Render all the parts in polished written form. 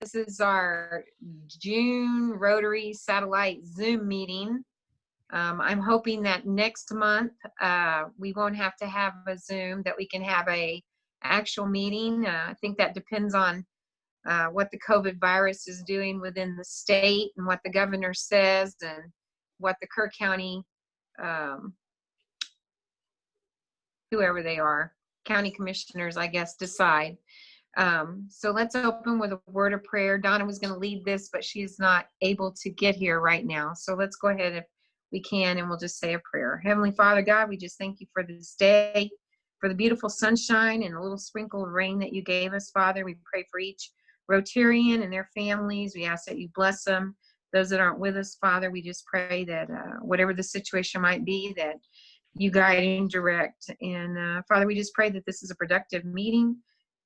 This is our June Rotary Satellite Zoom meeting. I'm hoping that next month we won't have to have a Zoom, that we can have a actual meeting. I think that depends on what the COVID virus is doing within the state and what the governor says and what the Kerr County, whoever they are, county commissioners, I guess, decide. So let's open with a word of prayer. Donna was going to lead this, but she's not able to get here right now. So let's go ahead if we can, and we'll just say a prayer. Heavenly Father God, we just thank you for this day, for the beautiful sunshine and a little sprinkle of rain that you gave us, Father. We pray for each Rotarian and their families. We ask that you bless them. Those that aren't with us, Father, we just pray that whatever the situation might be, that you guide and direct. And Father, we just pray that this is a productive meeting,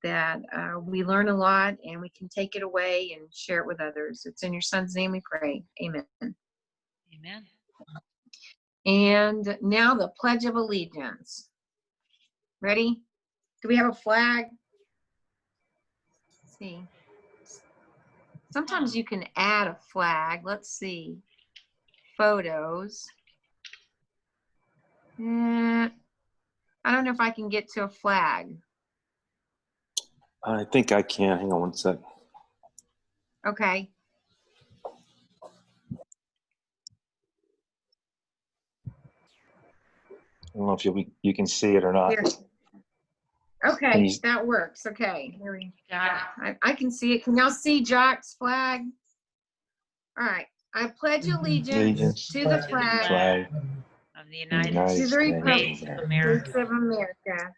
that we learn a lot and we can take it away and share it with others. It's in your Son's name we pray. Amen. Amen. And now the Pledge of Allegiance. Ready? Do we have a flag? Let's see. Sometimes you can add a flag. Let's see. Photos. I don't know if I can get to a flag. I think I can. Hang on one sec. Okay. I don't know if you can see it or not. Here. Okay, that works. Okay. Here we go. I can see it. Can y'all see Jack's flag? All right. I pledge allegiance to the flag of the United States of America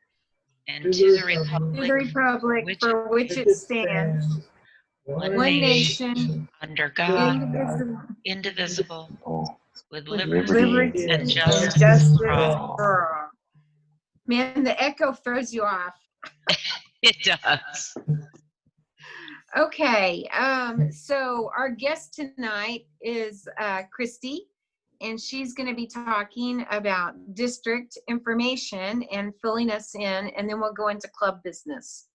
and to the republic for which it stands, one nation, under God, indivisible, with liberty and justice for all. Man, the echo throws you off. It does. Okay, so our guest tonight is Christy, and she's going to be talking about district information and filling us in, and then we'll go into club business.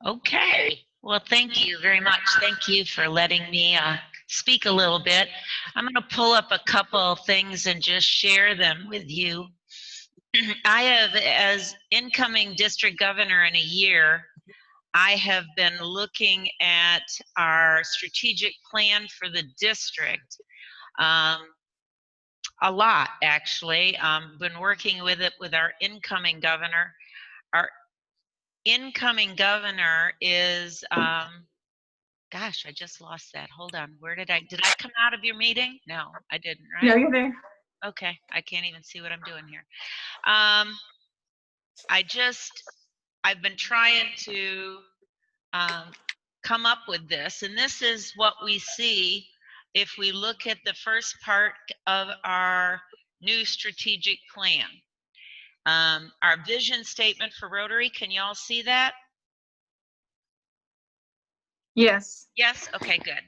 Okay, well, thank you very much. Thank you for letting me speak a little bit. I'm going to pull up a couple things and just share them with you. I have, as incoming district governor in a year, I have been looking at our strategic plan for the district a lot, actually. Been working with it with our incoming governor. Our incoming governor is, gosh, I just lost that. Hold on. Did I come out of your meeting? No, I didn't, right? No, you're there. Okay, I can't even see what I'm doing here. I've been trying to come up with this, and this is what we see if we look at the first part of our new strategic plan. Our vision statement for Rotary, can you all see that? Yes. Yes? Okay, good.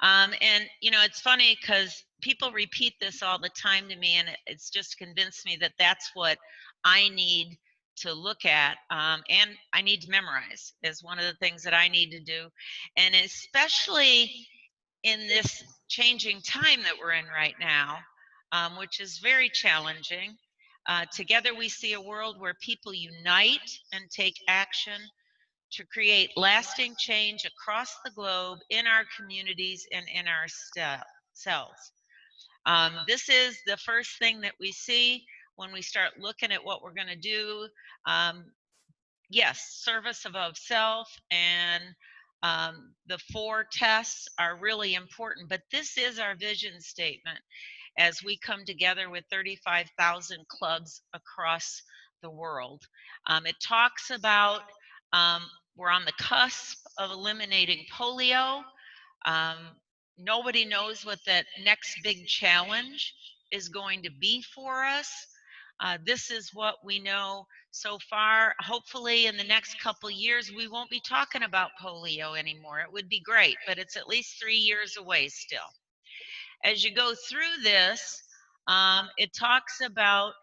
And, you know, it's funny because people repeat this all the time to me, and it's just convinced me that that's what I need to look at, and I need to memorize is one of the things that I need to do. And especially in this changing time that we're in right now, which is very challenging. Together we see a world where people unite and take action to create lasting change across the globe in our communities and in ourselves. This is the first thing that we see when we start looking at what we're going to do. Yes, service above self and the 4 tests are really important, but this is our vision statement as we come together with 35,000 clubs across the world. It talks about we're on the cusp of eliminating polio. Nobody knows what that next big challenge is going to be for us. This is what we know so far. Hopefully in the next couple years, we won't be talking about polio anymore. It would be great, but it's at least 3 years away still. As you go through this, it talks about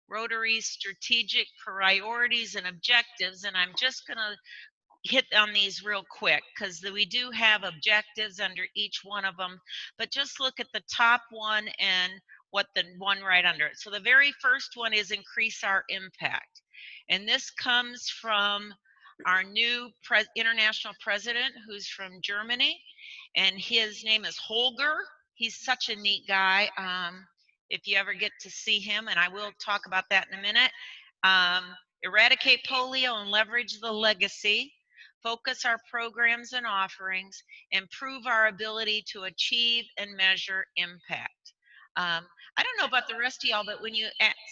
Rotary's strategic priorities and objectives, and I'm just going to hit on these real quick because we do have objectives under each one of them, but just look at the top one and what the one right under it. So the very first one is increase our impact. And this comes from our new international president, who's from Germany, and his name is Holger. He's such a neat guy. If you ever get to see him, and I will talk about that in a minute. Eradicate polio and leverage the legacy, focus our programs and offerings, improve our ability to achieve and measure impact. I don't know about the rest of y'all, but when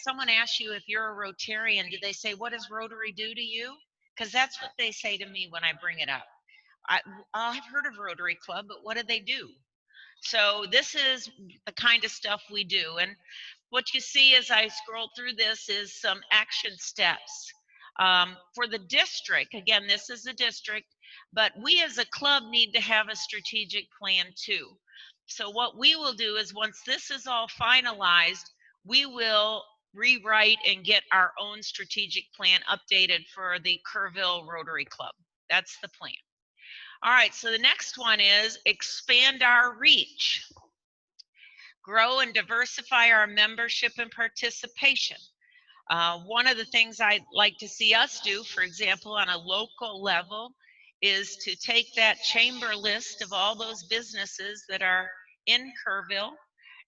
someone asks you if you're a Rotarian, do they say, what does Rotary do to you? Because that's what they say to me when I bring it up. I've heard of Rotary Club, but what do they do? So this is the kind of stuff we do. And what you see as I scroll through this is some action steps. For the district, again, this is a district, but we as a club need to have a strategic plan too. So what we will do is once this is all finalized, we will rewrite and get our own strategic plan updated for the Kerrville Rotary Club. That's the plan. All right, so the next one is expand our reach. Grow and diversify our membership and participation. One of the things I'd like to see us do, for example, on a local level, is to take that chamber list of all those businesses that are in Kerrville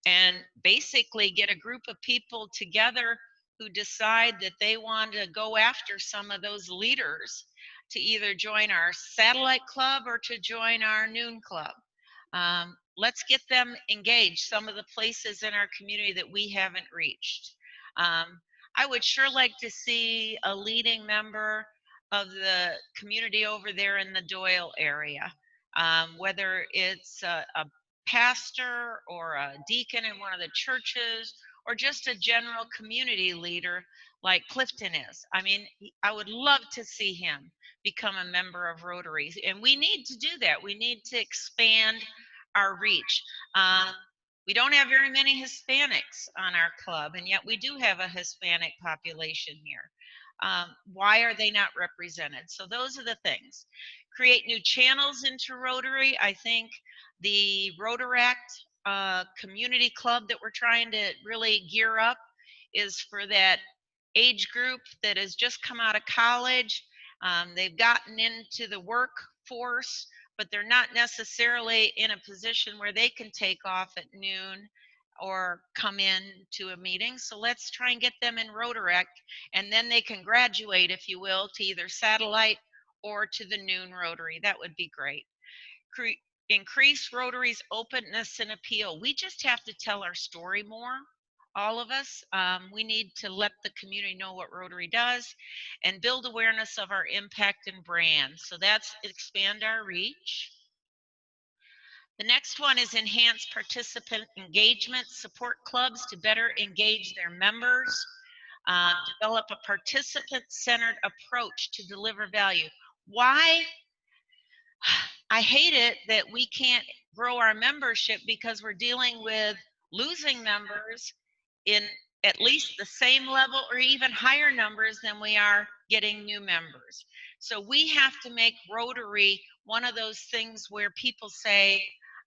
and basically get a group of people together who decide that they want to go after some of those leaders to either join our satellite club or to join our noon club. Let's get them engaged, some of the places in our community that we haven't reached. I would sure like to see a leading member of the community over there in the Doyle area, whether it's a pastor or a deacon in one of the churches or just a general community leader like Clifton is. I mean, I would love to see him become a member of Rotary, and we need to do that. We need to expand our reach. We don't have very many Hispanics on our club, and yet we do have a Hispanic population here. Why are they not represented? So those are the things. Create new channels into Rotary. I think the Rotaract community club that we're trying to really gear up is for that age group that has just come out of college. They've gotten into the workforce, but they're not necessarily in a position where they can take off at noon or come in to a meeting. So let's try and get them in Rotaract, and then they can graduate, if you will, to either satellite or to the noon Rotary. That would be great. Increase Rotary's openness and appeal. We just have to tell our story more. All of us, we need to let the community know what Rotary does and build awareness of our impact and brand. So that's expand our reach. The next one is enhance participant engagement, support clubs to better engage their members, develop a participant-centered approach to deliver value. Why? I hate it that we can't grow our membership because we're dealing with losing members in at least the same level or even higher numbers than we are getting new members. So we have to make Rotary one of those things where people say,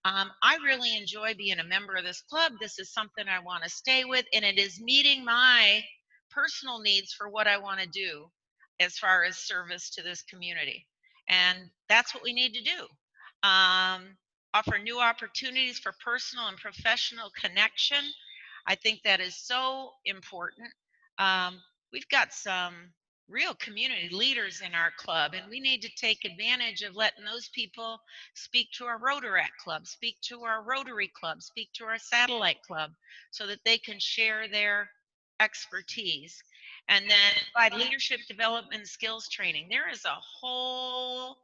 I really enjoy being a member of this club. This is something I want to stay with, and it is meeting my personal needs for what I want to do as far as service to this community. And that's what we need to do. Offer new opportunities for personal and professional connection. I think that is so important. We've got some real community leaders in our club, and we need to take advantage of letting those people speak to our Rotaract club, speak to our Rotary club, speak to our satellite club, so that they can share their expertise. And then provide leadership development skills training. There is a whole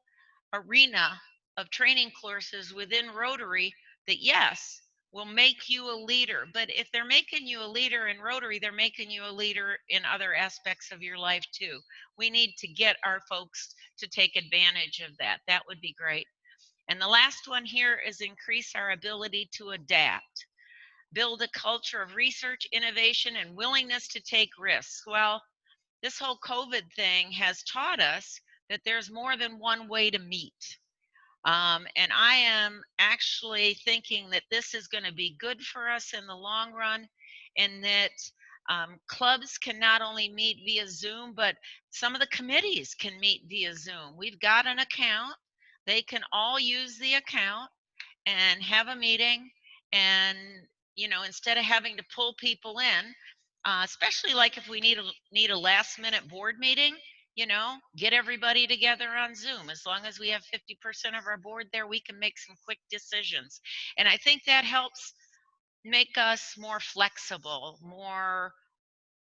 arena of training courses within Rotary that, yes, will make you a leader. But if they're making you a leader in Rotary, they're making you a leader in other aspects of your life too. We need to get our folks to take advantage of that. That would be great. And the last one here is increase our ability to adapt. Build a culture of research, innovation, and willingness to take risks. Well, this whole COVID thing has taught us that there's more than one way to meet. And I am actually thinking that this is going to be good for us in the long run, and that clubs can not only meet via Zoom, but some of the committees can meet via Zoom. We've got an account. They can all use the account and have a meeting, and instead of having to pull people in, especially like if we need a last minute board meeting, get everybody together on Zoom. As long as we have 50% of our board there, we can make some quick decisions. And I think that helps make us more flexible, more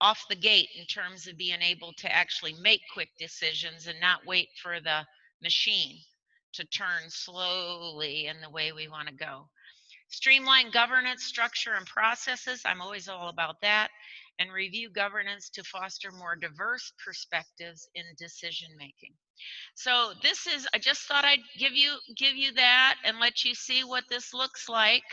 off the gate in terms of being able to actually make quick decisions and not wait for the machine to turn slowly in the way we want to go. Streamline governance structure and processes. I'm always all about that. And review governance to foster more diverse perspectives in decision making. So this is, I just thought I'd give you that and let you see what this looks like.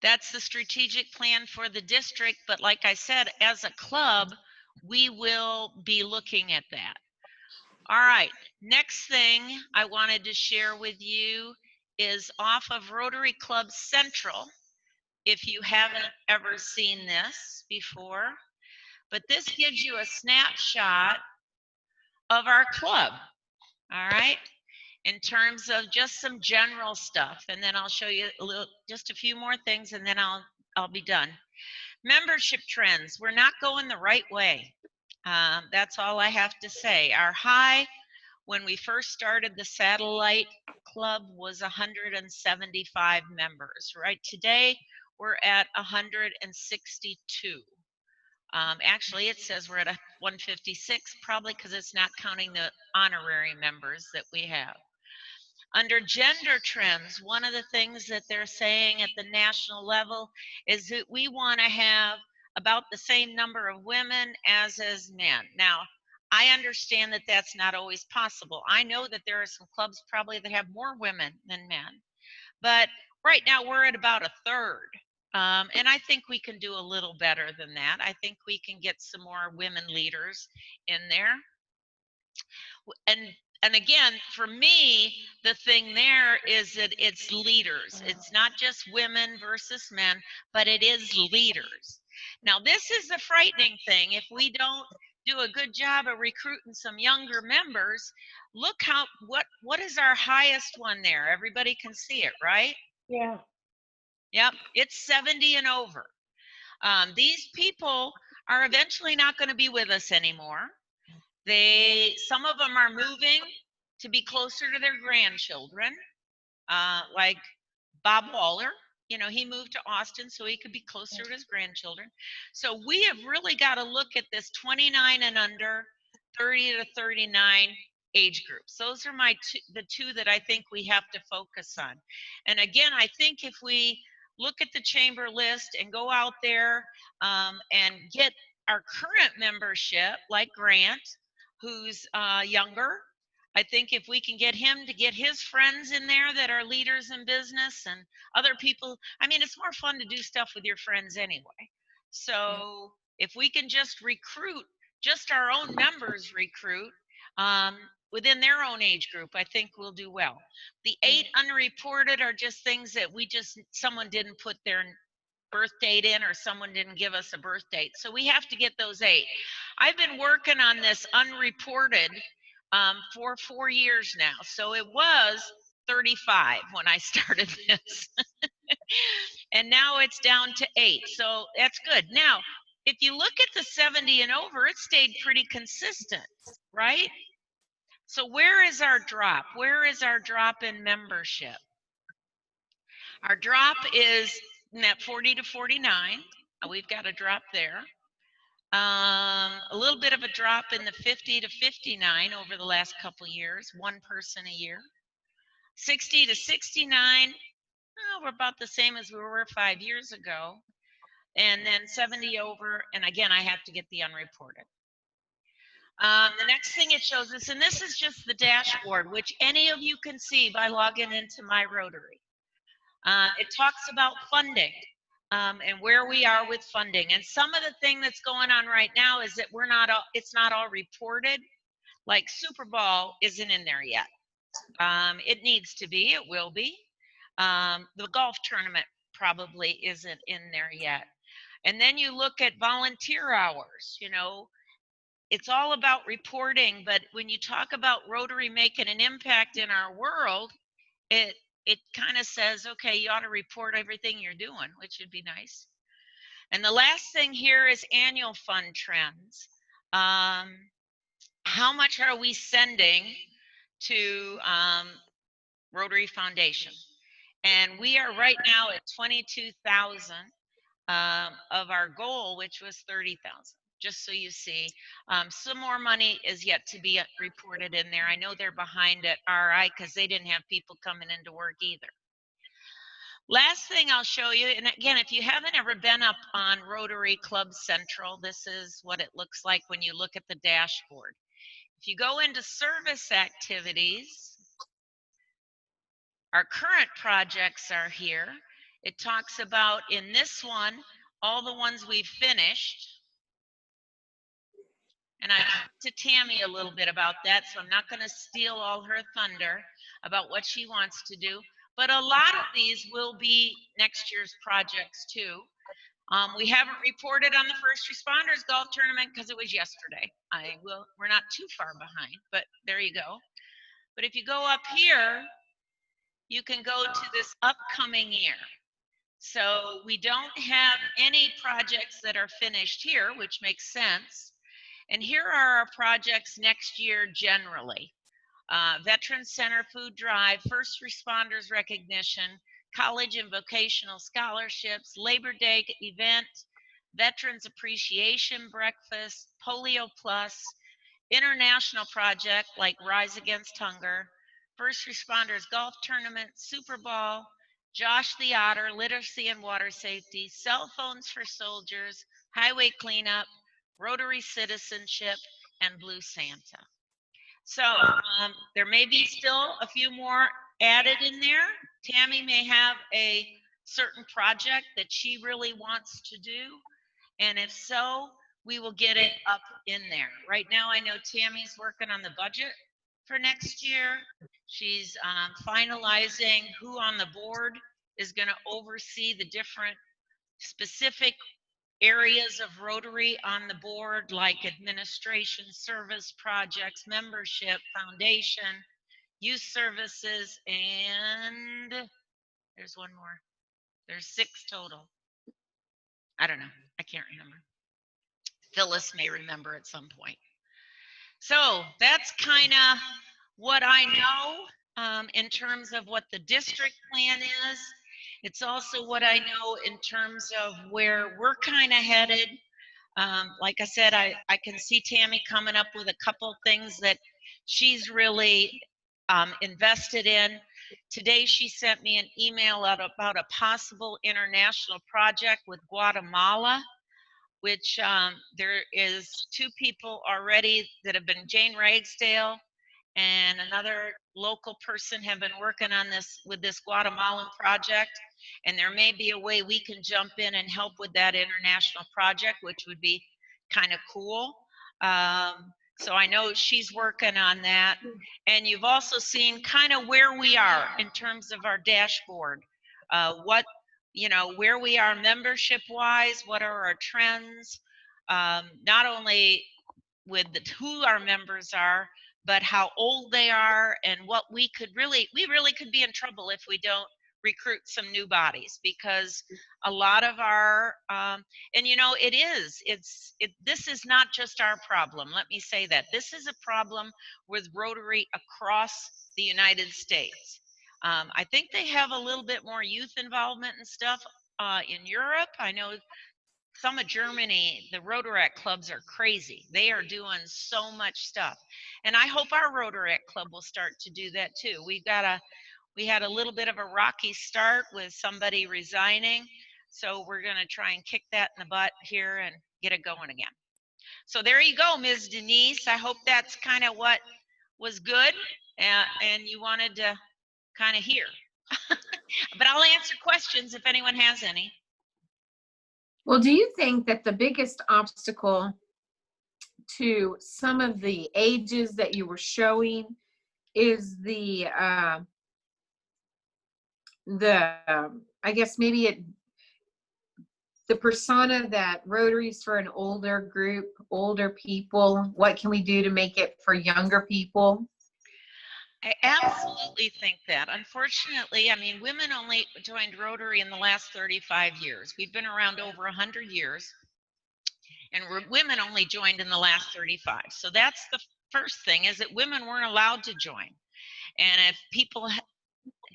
That's the strategic plan for the district, but like I said, as a club, we will be looking at that. All right, next thing I wanted to share with you is off of Rotary Club Central. If you haven't ever seen this before, but this gives you a snapshot of our club, all right, in terms of just some general stuff, and then I'll show you just a few more things, and then I'll be done. Membership trends, we're not going the right way. That's all I have to say. Our high when we first started the Satellite Club was 175 members. Right today, we're at 162. Actually, it says we're at 156, probably because it's not counting the honorary members that we have. Under gender trends, one of the things that they're saying at the national level is that we want to have about the same number of women as men. Now, I understand that that's not always possible. I know that there are some clubs probably that have more women than men, but right now we're at about a third. And I think we can do a little better than that. I think we can get some more women leaders in there. And again, for me, the thing there is that it's leaders. It's not just women versus men, but it is leaders. Now, this is the frightening thing. If we don't do a good job of recruiting some younger members, look what is our highest one there? Everybody can see it, right? Yeah. Yep, it's 70 and over. These people are eventually not going to be with us anymore. Some of them are moving to be closer to their grandchildren, like Bob Waller. He moved to Austin so he could be closer to his grandchildren. So we have really got to look at this 29 and under, 30 to 39 age groups. Those are the two that I think we have to focus on. And again, I think if we look at the chamber list and go out there and get our current membership, like Grant, who's younger, I think if we can get him to get his friends in there that are leaders in business and other people, I mean, it's more fun to do stuff with your friends anyway. So if we can just recruit, just our own members recruit within their own age group, I think we'll do well. The 8 unreported are just things that someone didn't put their birth date in, or someone didn't give us a birth date. So we have to get those 8. I've been working on this unreported for 4 years now. So it was 35 when I started this. And now it's down to 8. So that's good. Now, if you look at the 70 and over, it stayed pretty consistent, right? So where is our drop? Where is our drop in membership? Our drop is in that 40 to 49. We've got a drop there. A little bit of a drop in the 50 to 59 over the last couple years, 1 person a year. 60 to 69, we're about the same as we were 5 years ago. And then 70 over, and again, I have to get the unreported. The next thing it shows us, and this is just the dashboard, which any of you can see by logging into my Rotary. It talks about funding. and where we are with funding. And some of the thing that's going on right now is that it's not all reported. Like Super Bowl isn't in there yet. It needs to be, it will be. The golf tournament probably isn't in there yet. And then you look at volunteer hours, you know, it's all about reporting, but when you talk about Rotary making an impact in our world, it kind of says, okay, you ought to report everything you're doing, which would be nice. And the last thing here is annual fund trends. How much are we sending to Rotary Foundation? And we are right now at 22,000 of our goal, which was 30,000. Just so you see, some more money is yet to be reported in there. I know they're behind at RI because they didn't have people coming into work either. Last thing I'll show you, and again, if you haven't ever been up on Rotary Club Central, this is what it looks like when you look at the dashboard. If you go into service activities, our current projects are here. It talks about, in this one, all the ones we've finished. And I talked to Tammy a little bit about that, so I'm not going to steal all her thunder about what she wants to do. But a lot of these will be next year's projects too. We haven't reported on the first responders golf tournament because it was yesterday. We're not too far behind, but there you go. But if you go up here, you can go to this upcoming year. So we don't have any projects that are finished here, which makes sense. And here are our projects next year generally. Veterans Center Food Drive, First Responders Recognition, College and Vocational Scholarships, Labor Day event, Veterans Appreciation Breakfast, Polio Plus, international project like Rise Against Hunger, First Responders Golf Tournament, Super Bowl, Josh the Otter, Literacy and Water Safety, Cell Phones for Soldiers, Highway Cleanup, Rotary Citizenship, and Blue Santa. So there may be still a few more added in there. Tammy may have a certain project that she really wants to do. And if so, we will get it up in there. Right now, I know Tammy's working on the budget for next year. She's finalizing who on the board is going to oversee the different specific areas of Rotary on the board, like administration, service projects, membership, foundation, youth services, and there's one more. There's 6 total. I don't know. I can't remember. Phyllis may remember at some point. So that's kind of what I know in terms of what the district plan is. It's also what I know in terms of where we're kind of headed. Like I said, I can see Tammy coming up with a couple things that she's really invested in. Today, she sent me an email out about a possible international project with Guatemala, which there is 2 people already that have been, Jane Ragsdale and another local person, have been working on this with this Guatemalan project. And there may be a way we can jump in and help with that international project, which would be kind of cool. So I know she's working on that. And you've also seen kind of where we are in terms of our dashboard. What, you know, where we are membership wise, what are our trends, not only with who our members are, but how old they are, and what we really could be in trouble if we don't recruit some new bodies, because a lot of our and you know, this is not just our problem. Let me say that this is a problem with Rotary across the United States. I think they have a little bit more youth involvement and stuff in Europe. I know some of Germany, the Rotaract clubs are crazy. They are doing so much stuff. And I hope our Rotaract club will start to do that too. We had a little bit of a rocky start with somebody resigning. So we're going to try and kick that in the butt here and get it going again. So there you go, Ms. Denise. I hope that's kind of what was good and you wanted to kind of hear. But I'll answer questions if anyone has any. Well, do you think that the biggest obstacle to some of the ages that you were showing is I guess maybe the persona that Rotary's for an older group, older people? What can we do to make it for younger people? I absolutely think that. Unfortunately, I mean, women only joined Rotary in the last 35 years. We've been around over 100 years, and women only joined in the last 35. So that's the first thing, is that women weren't allowed to join. And if people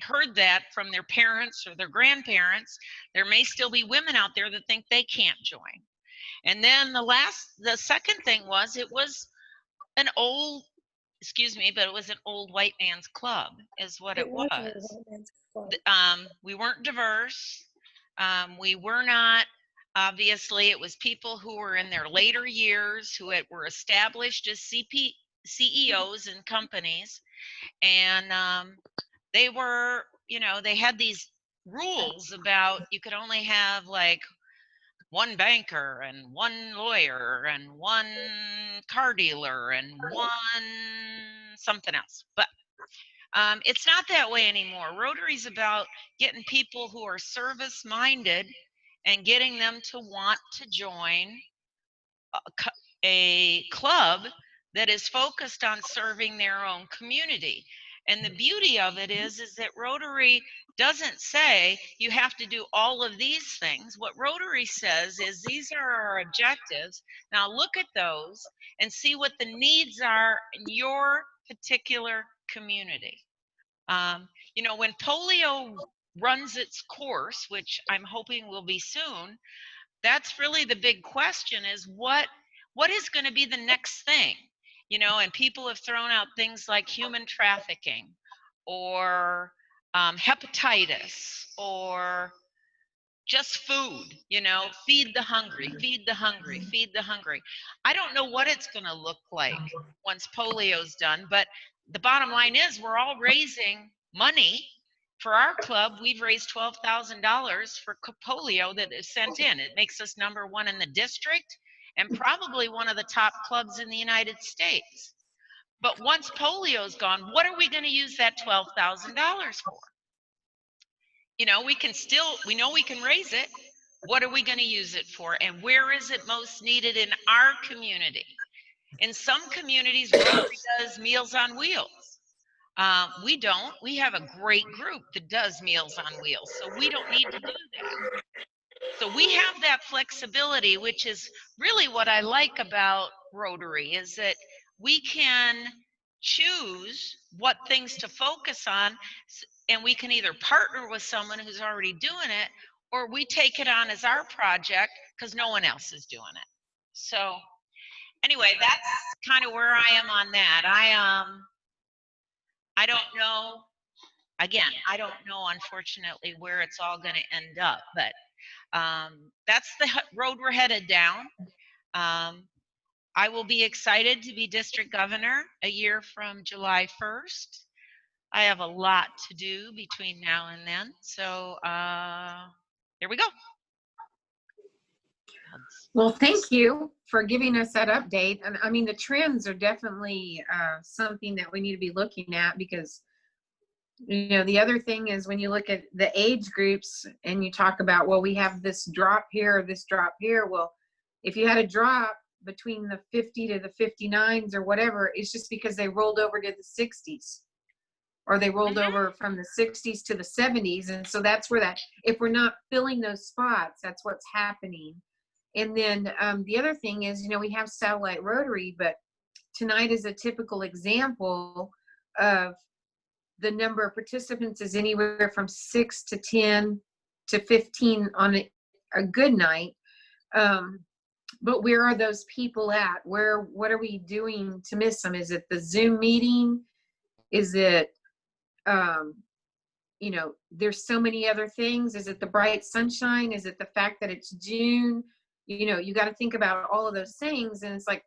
heard that from their parents or their grandparents, there may still be women out there that think they can't join. And then the second thing was, it was an old, excuse me, but it was an old white man's club is what it was. An old white man's club. We weren't diverse. We were not, obviously, it was people who were in their later years, who were established as CEOs in companies. And they were, you know, they had these rules about you could only have like one banker and one lawyer and one car dealer and one something else. But it's not that way anymore. Rotary's about getting people who are service minded and getting them to want to join a club that is focused on serving their own community. And the beauty of it is that Rotary doesn't say you have to do all of these things. What Rotary says is these are our objectives. Now look at those and see what the needs are in your particular community. You know, when polio runs its course, which I'm hoping will be soon, that's really the big question, is what is going to be the next thing? You know, and people have thrown out things like human trafficking or hepatitis or just food, you know, feed the hungry, feed the hungry, feed the hungry. I don't know what it's going to look like once polio's done, but the bottom line is we're all raising money. For our club, we've raised $12,000 for polio that is sent in. It makes us #1 in the district and probably one of the top clubs in the United States. But once polio's gone, what are we going to use that $12,000 for? You know, we know we can raise it. What are we going to use it for? And where is it most needed in our community? In some communities, Rotary does Meals on Wheels. We don't. We have a great group that does Meals on Wheels, so we don't need to do that. So we have that flexibility, which is really what I like about Rotary, is that we can choose what things to focus on, and we can either partner with someone who's already doing it, or we take it on as our project because no one else is doing it. So anyway, that's kind of where I am on that. I don't know. Again, I don't know, unfortunately, where it's all going to end up, but that's the road we're headed down. I will be excited to be district governor a year from July 1st. I have a lot to do between now and then. So here we go. Well, thank you for giving us that update. And I mean, the trends are definitely something that we need to be looking at, because, you know, the other thing is when you look at the age groups and you talk about, well, we have this drop here, this drop here. Well, if you had a drop between the 50 to the 59s or whatever, it's just because they rolled over to the 60s, or they rolled over from the 60s to the 70s. And so that's where that, if we're not filling those spots, that's what's happening. And then the other thing is, you know, we have Satellite Rotary, but tonight is a typical example of the number of participants is anywhere from 6 to 10 to 15 on a good night. But where are those people at? What are we doing to miss them? Is it the Zoom meeting? Is it, you know, there's so many other things. Is it the bright sunshine? Is it the fact that it's June? You know, you got to think about all of those things. And it's like,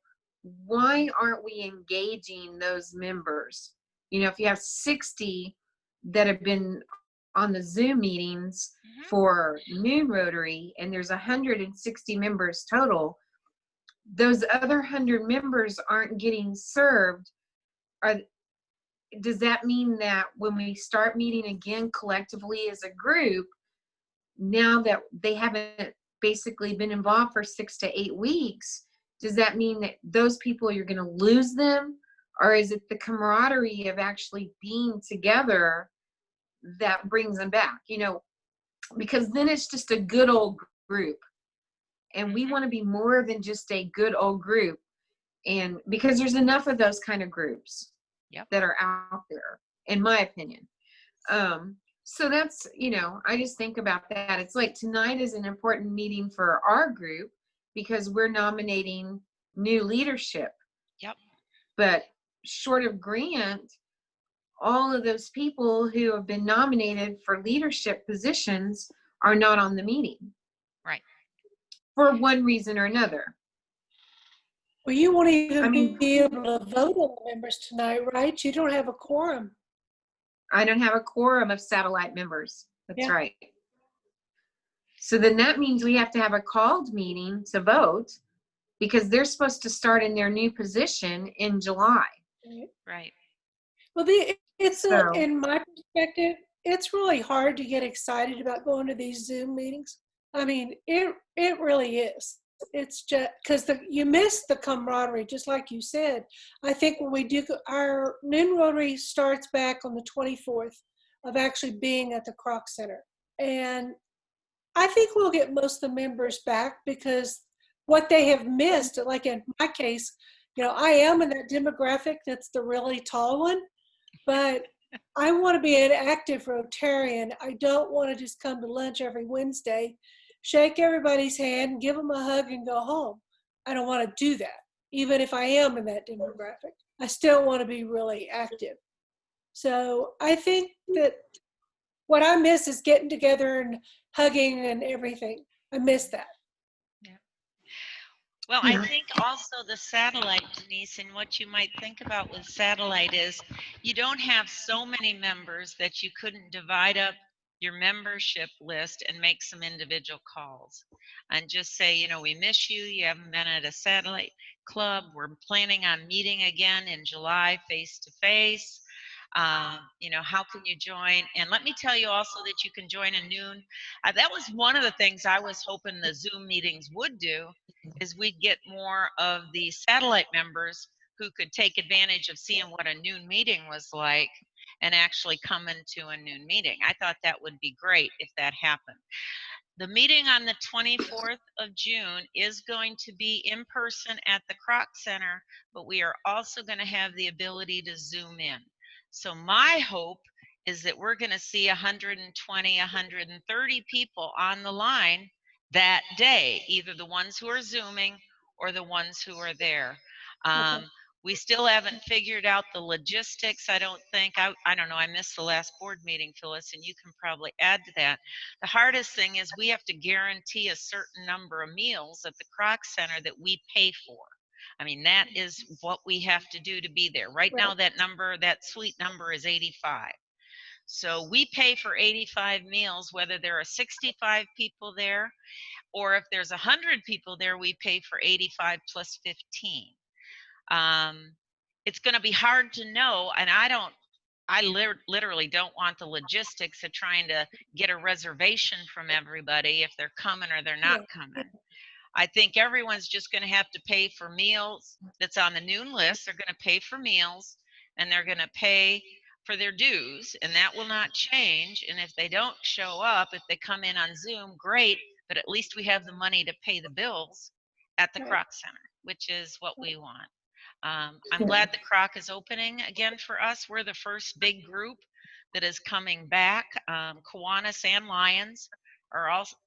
why aren't we engaging those members? You know, if you have 60 that have been on the Zoom meetings Mhm. for Noon Rotary, and there's 160 members total, those other 100 members aren't getting served. Does that mean that when we start meeting again collectively as a group, now that they haven't basically been involved for 6 to 8 weeks, does that mean that those people, you're going to lose them? Or is it the camaraderie of actually being together that brings them back? Because then it's just a good old group. And we want to be more than just a good old group. And because there's enough of those kind of groups Yep. that are out there, in my opinion. So that's, I just think about that. It's like tonight is an important meeting for our group because we're nominating new leadership. Yep. But short of Grant, all of those people who have been nominated for leadership positions are not on the meeting. Right. For one reason or another. Well, you won't even be able to vote on the members tonight, right? You don't have a quorum. I don't have a quorum of satellite members. That's Yeah. right. So then that means we have to have a called meeting to vote because they're supposed to start in their new position in July. Right. Well, in my perspective, it's really hard to get excited about going to these Zoom meetings. I mean, it really is. It's just because you miss the camaraderie, just like you said. I think when we do, our Noon Rotary starts back on the 24th of actually being at the Kroc Center. And I think we'll get most of the members back because what they have missed, like in my case, I am in that demographic that's the really tall one, but I want to be an active Rotarian. I don't want to just come to lunch every Wednesday, shake everybody's hand, give them a hug, and go home. I don't want to do that, even if I am in that demographic. I still want to be really active. So I think that what I miss is getting together and hugging and everything. I miss that. Yeah. Well, I think also the satellite, Denise, and what you might think about with satellite is you don't have so many members that you couldn't divide up your membership list and make some individual calls and just say, we miss you. You haven't been at a satellite club. We're planning on meeting again in July face to face. How can you join? And let me tell you also that you can join a noon. That was one of the things I was hoping the Zoom meetings would do, is we'd get more of the satellite members who could take advantage of seeing what a noon meeting was like and actually come into a noon meeting. I thought that would be great if that happened. The meeting on the 24th of June is going to be in person at the Kroc Center, but we are also going to have the ability to Zoom in. So my hope is that we're going to see 120, 130 people on the line that day, either the ones who are Zooming or the ones who are there. We still haven't figured out the logistics. I don't think, I don't know, I missed the last board meeting, Phyllis, and you can probably add to that. The hardest thing is we have to guarantee a certain number of meals at the Kroc Center that we pay for. I mean, that is what we have to do to be there. Right now, that sweet number is 85. So we pay for 85 meals, whether there are 65 people there, or if there's 100 people there, we pay for 85 plus 15. It's going to be hard to know, and I literally don't want the logistics of trying to get a reservation from everybody if they're coming or they're not coming. I think everyone's just going to have to pay for meals that's on the noon list. They're going to pay for meals and they're going to pay for their dues, and that will not change. And if they don't show up, if they come in on Zoom, great, but at least we have the money to pay the bills at the Kroc Center, which is what we want. I'm glad the Kroc is opening again for us. We're the first big group that is coming back. Kiwanis and Lions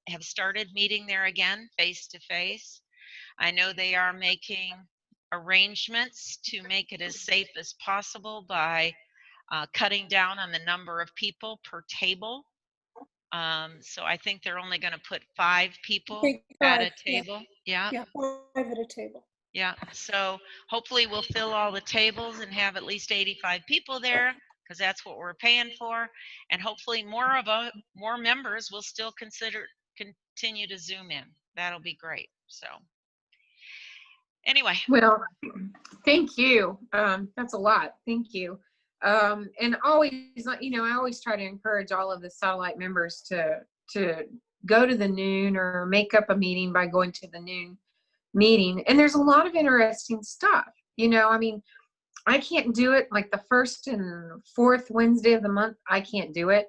have started meeting there again face to face. I know they are making arrangements to make it as safe as possible by cutting down on the number of people per table. So I think they're only going to put 5 people at a table. Yeah, 5 at a table. Yeah, so hopefully we'll fill all the tables and have at least 85 people there. because that's what we're paying for. And hopefully more members will still continue to Zoom in. That'll be great. So anyway. Well, thank you. That's a lot. Thank you. And always, I always try to encourage all of the satellite members to go to the noon or make up a meeting by going to the noon meeting. And there's a lot of interesting stuff. I can't do it like the first and fourth Wednesday of the month. I can't do it,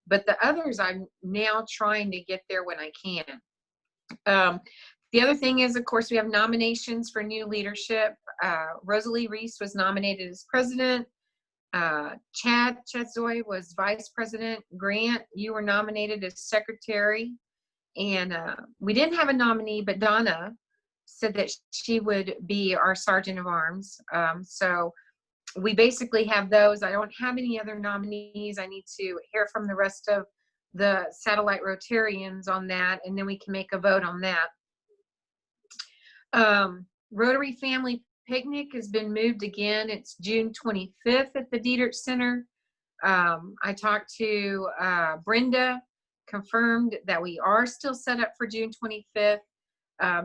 but the others I'm now trying to get there when I can. The other thing is, of course, we have nominations for new leadership. Rosalie Reese was nominated as president. Chad Chetzoy was vice president. Grant, you were nominated as secretary. And we didn't have a nominee, but Donna said that she would be our sergeant of arms. So we basically have those. I don't have any other nominees. I need to hear from the rest of the satellite Rotarians on that, and then we can make a vote on that. Rotary Family Picnic has been moved again. It's June 25th at the Dietert Center. I talked to Brenda, confirmed that we are still set up for June 25th.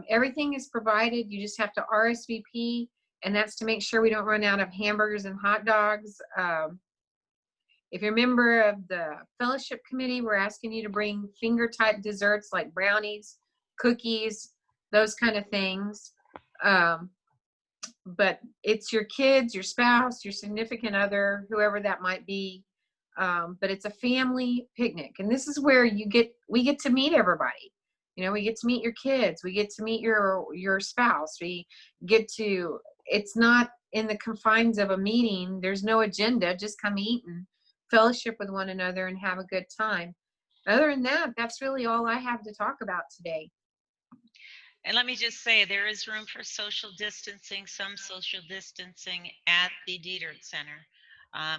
Everything is provided. You just have to RSVP, and that's to make sure we don't run out of hamburgers and hot dogs. If you're a member of the fellowship committee, we're asking you to bring finger type desserts like brownies, cookies, those kind of things. But it's your kids, your spouse, your significant other, whoever that might be. But it's a family picnic, and this is where we get to meet everybody. We get to meet your kids, we get to meet your spouse, we get to, it's not in the confines of a meeting. There's no agenda, just come eat and fellowship with one another and have a good time. Other than that, that's really all I have to talk about today. And let me just say, there is room for social distancing, some social distancing at the Dietert Center.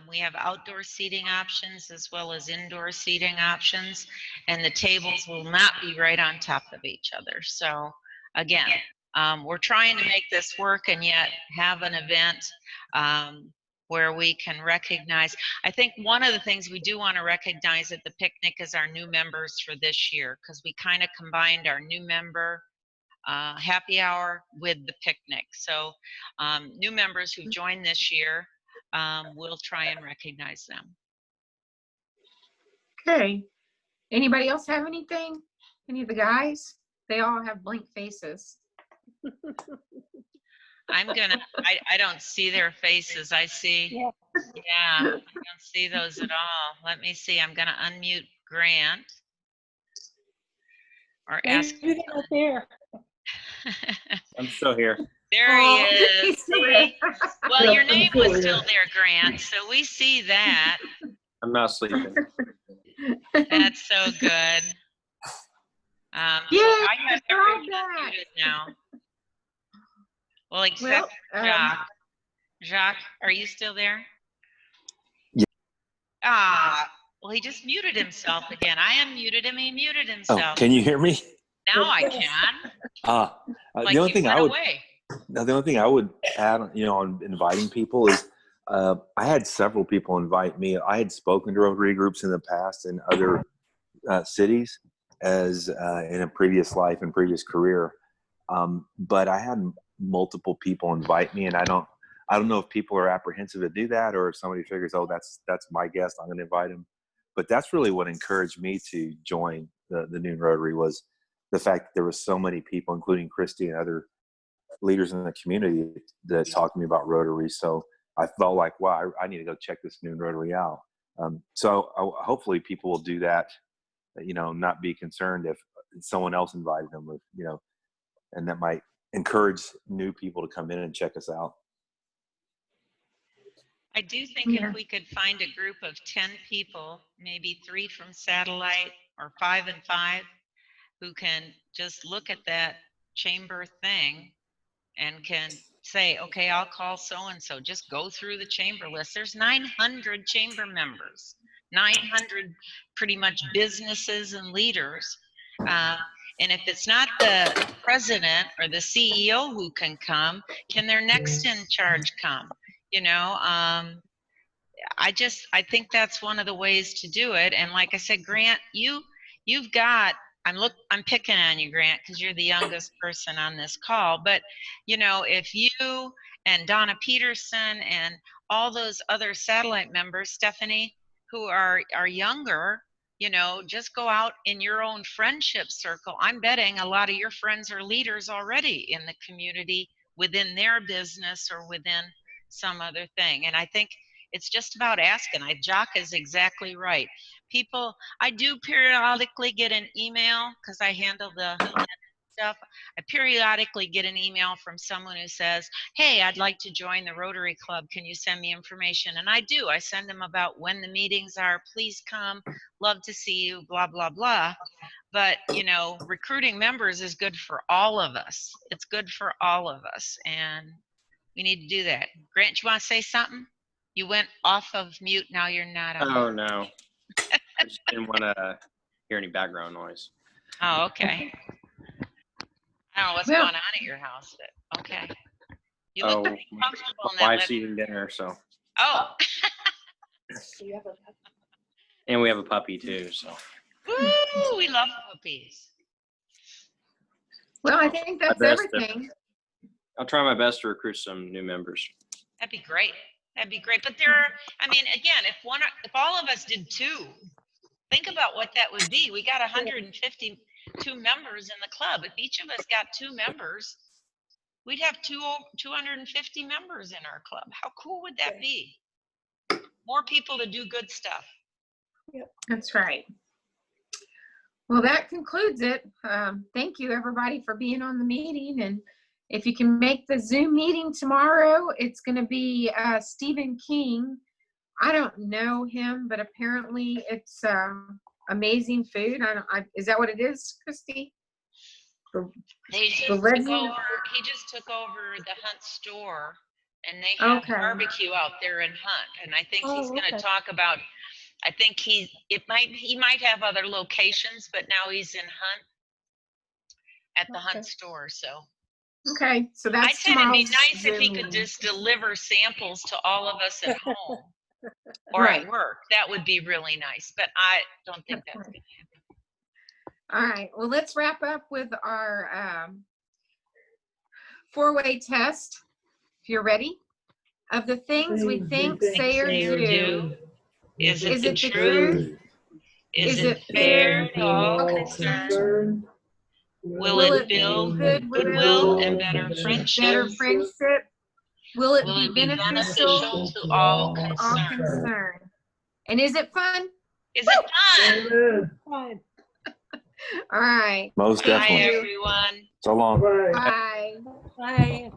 We have outdoor seating options as well as indoor seating options, and the tables will not be right on top of each other. So again, we're trying to make this work and yet have an event where we can recognize. I think one of the things we do want to recognize at the picnic is our new members for this year, because we kind of combined our new member happy hour with the picnic. So new members who joined this year, we'll try and recognize them. Okay. Anybody else have anything? Any of the guys? They all have blank faces. I don't see their faces. I see, yeah, I don't see those at all. Let me see. I'm gonna unmute Grant. Or ask. Maybe they're not there. I'm still here. There he is. He's still there. Well, your name was still there, Grant, so we see that. I'm not sleeping. That's so good. Yeah, so I have everyone back. muted now. Well, except Jacques. Jacques, are you still there? Yeah. Well, he just muted himself again. I unmuted him. He muted Oh, himself. can you hear me? Now I can. Like the only thing I would. Away. Now, the only thing I would add, on inviting people is I had several people invite me. I had spoken to Rotary groups in the past in other cities as in a previous life and previous career. But I had multiple people invite me, and I don't know if people are apprehensive to do that, or if somebody figures, oh, that's my guest, I'm going to invite him. But that's really what encouraged me to join the Noon Rotary, was the fact that there was so many people, including Christy and other leaders in the community, that talked to me about Rotary. So I felt like, wow, I need to go check this Noon Rotary out. So hopefully people will do that, not be concerned if someone else invited them, and that might encourage new people to come in and check us out. I do think if we could find a group of 10 people, maybe 3 from satellite or 5 and 5, who can just look at that chamber thing and can say, okay, I'll call so-and-so, just go through the chamber list. There's 900 chamber members, 900 pretty much businesses and leaders. And if it's not the president or the CEO who can come, can their next in charge come? I think that's one of the ways to do it. And like I said, Grant, you've got, I'm picking on you, Grant, because you're the youngest person on this call. But you know, if you and Donna Peterson and all those other satellite members, Stephanie, who are younger, you know, just go out in your own friendship circle. I'm betting a lot of your friends are leaders already in the community within their business or within some other thing. And I think it's just about asking. Jock is exactly right. People, I do periodically get an email because I handle the stuff. I periodically get an email from someone who says, hey, I'd like to join the Rotary Club. Can you send me information? And I do. I send them about when the meetings are. Please come. Love to see you, blah, blah, blah. But, you know, recruiting members is good for all of us. It's good for all of us. And we need to do that. Grant, you want to say something? You went off of mute. Now you're not on. Oh, no. I just didn't want to hear any background noise. Oh, okay. I don't know what's going on at your house, but okay. You look pretty comfortable in that wife's living eating dinner, so. Oh. And we have a puppy too, so. Woo, we love puppies. Well, I think that's everything. I'll try my best to recruit some new members. That'd be great. That'd be great. But there are, I mean, again, if all of us did 2, think about what that would be. We got 152 members in the club. If each of us got 2 members, we'd have 250 members in our club. How cool would that be? More people to do good stuff. Yep, that's right. Well, that concludes it. Thank you, everybody, for being on the meeting. And if you can make the Zoom meeting tomorrow, it's going to be Stephen King. I don't know him, but apparently it's amazing food. Is that what it is, Christy? He just took over the Hunt store, and they have barbecue out there in Hunt. And I think he's going to talk about. I think he might have other locations, but now he's in Hunt at the Hunt store. So. Okay, so that's. I said it'd be nice if he could just deliver samples to all of us at home or at work. That would be really nice, but I don't think that's going to happen. All right, well, let's wrap up with our 4-way test. If you're ready. Of the things we think, say, or do, is it the truth? Is it fair to all concerned? Will it build goodwill and better friendship? Will it be beneficial to all concerned? And is it fun? Is it fun? Fine. All right. Most definitely. Bye, everyone. So long. Bye. Bye.